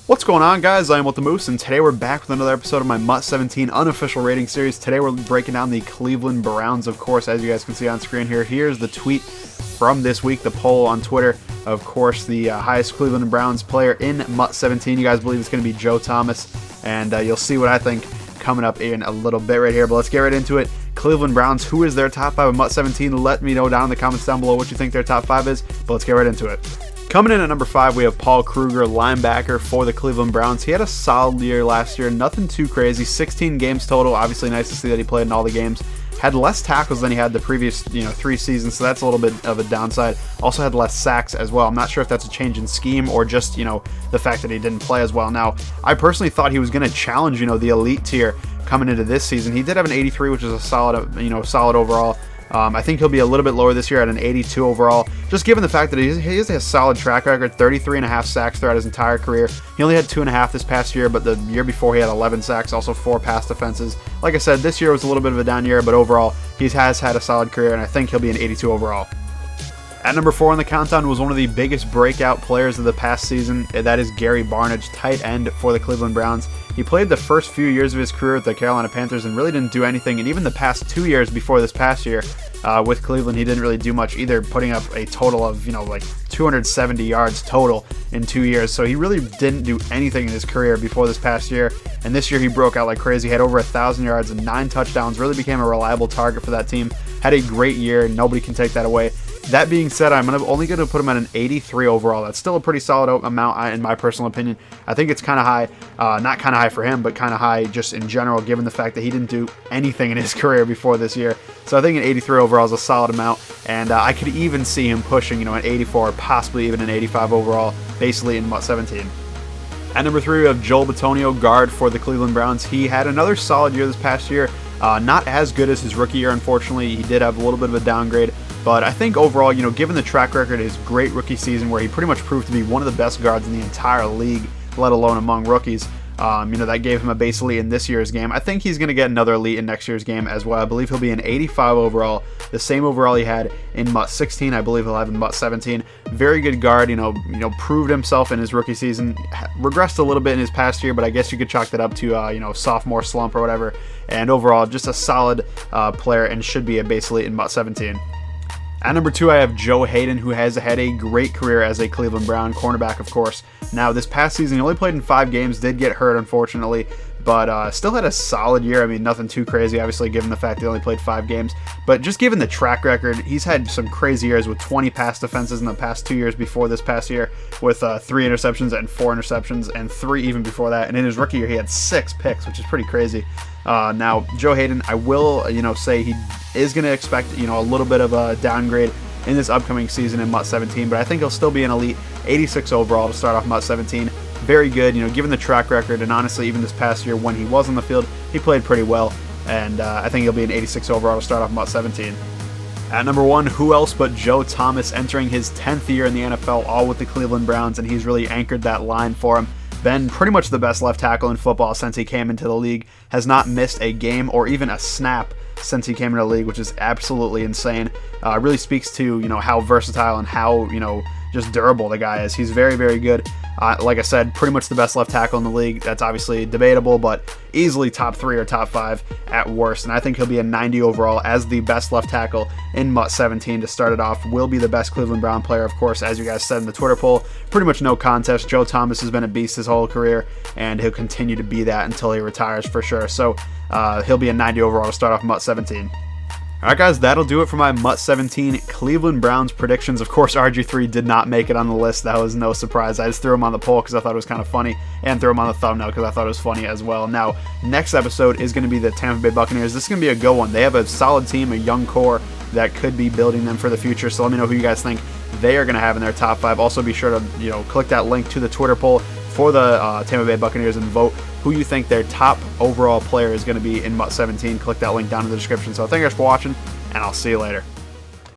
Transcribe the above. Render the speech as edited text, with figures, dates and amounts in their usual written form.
What's going on, guys? I am What the Moose, and today we're back with another episode of my MUT 17 unofficial rating series. Today we're breaking down the Cleveland Browns, of course, as you guys can see on screen here. Here's the tweet from this week, the poll on Twitter. Of course, the highest Cleveland Browns player in MUT 17. You guys believe it's going to be Joe Thomas, and you'll see what I think coming up in a little bit right here. But let's get right into it. Cleveland Browns, who is their top 5 of MUT 17? Let me know down in the comments down below what you think their top 5 is, but let's get right into it. Coming in at number 5, we have Paul Kruger, linebacker for the Cleveland Browns. He had a solid year last year, nothing too crazy, 16 games total. Obviously nice to see that he played in all the games. Had less tackles than he had the previous 3 seasons, so that's a little bit of a downside. Also had less sacks as well. I'm not sure if that's a change in scheme or just the fact that he didn't play as well. Now, I personally thought he was going to challenge the elite tier coming into this season. He did have an 83, which is a solid solid overall. I think he'll be a little bit lower this year at an 82 overall, just given the fact that he has a solid track record, 33.5 sacks throughout his entire career. He only had 2.5 this past year, but the year before he had 11 sacks, also 4 pass defenses. Like I said, this year was a little bit of a down year, but overall, he has had a solid career, and I think he'll be an 82 overall. At number 4 on the countdown was one of the biggest breakout players of the past season. That is Gary Barnidge, tight end for the Cleveland Browns. He played the first few years of his career with the Carolina Panthers and really didn't do anything. And even the past 2 years before this past year with Cleveland, he didn't really do much either, putting up a total of, like 270 yards total in 2 years. So he really didn't do anything in his career before this past year. And this year he broke out like crazy, had over 1,000 yards and 9 touchdowns, really became a reliable target for that team. Had a great year, and nobody can take that away. That being said, I'm only going to put him at an 83 overall. That's still a pretty solid amount in my personal opinion. I think it's kind of high, not kind of high for him, but kind of high just in general, given the fact that he didn't do anything in his career before this year. So I think an 83 overall is a solid amount, and I could even see him pushing, an 84, possibly even an 85 overall, basically in MUT 17. At number 3, we have Joel Bitonio, guard for the Cleveland Browns. He had another solid year this past year. Not as good as his rookie year, unfortunately. He did have a little bit of a downgrade. But I think overall, given the track record, his great rookie season where he pretty much proved to be one of the best guards in the entire league, let alone among rookies, that gave him a base elite in this year's game. I think he's going to get another elite in next year's game as well. I believe he'll be an 85 overall, the same overall he had in MUT 16. I believe he'll have in MUT 17. Very good guard, proved himself in his rookie season. Regressed a little bit in his past year, but I guess you could chalk that up to, sophomore slump or whatever. And overall, just a solid player and should be a base elite in MUT 17. At number 2, I have Joe Hayden, who has had a great career as a Cleveland Brown cornerback, of course. Now, this past season, he only played in 5 games, did get hurt, unfortunately, but still had a solid year. I mean, nothing too crazy, obviously, given the fact that he only played 5 games. But just given the track record, he's had some crazy years with 20 pass defenses in the past 2 years before this past year, with 3 interceptions and 4 interceptions, and 3 even before that. And in his rookie year, he had 6 picks, which is pretty crazy. Now, Joe Hayden, I will, say he is going to expect, a little bit of a downgrade in this upcoming season in MUT 17, but I think he'll still be an elite 86 overall to start off MUT 17. Very good, given the track record, and honestly, even this past year when he was on the field, he played pretty well, and I think he'll be an 86 overall to start off MUT 17. At number 1, who else but Joe Thomas, entering his 10th year in the NFL, all with the Cleveland Browns, and he's really anchored that line for him. Been pretty much the best left tackle in football since he came into the league. Has not missed a game or even a snap since he came into the league, which is absolutely insane. Really speaks to how versatile and how just durable the guy is. He's very, very good. Like I said, pretty much the best left tackle in the league. That's obviously debatable, but easily top 3 or top 5 at worst. And I think he'll be a 90 overall as the best left tackle in MUT 17 to start it off. Will be the best Cleveland Brown player, of course, as you guys said in the Twitter poll. Pretty much no contest. Joe Thomas has been a beast his whole career, and he'll continue to be that until he retires for sure. So he'll be a 90 overall to start off MUT 17. Alright guys, that'll do it for my MUT 17 Cleveland Browns predictions. Of course, RG3 did not make it on the list. That was no surprise. I just threw him on the poll because I thought it was kind of funny, and threw him on the thumbnail because I thought it was funny as well. Now, next episode is going to be the Tampa Bay Buccaneers. This is going to be a good one. They have a solid team, a young core that could be building them for the future. So let me know who you guys think they are going to have in their top 5. Also, be sure to click that link to the Twitter poll for the Tampa Bay Buccaneers and vote who you think their top overall player is going to be in MUT 17. Click that link down in the description. So thank you guys for watching, and I'll see you later.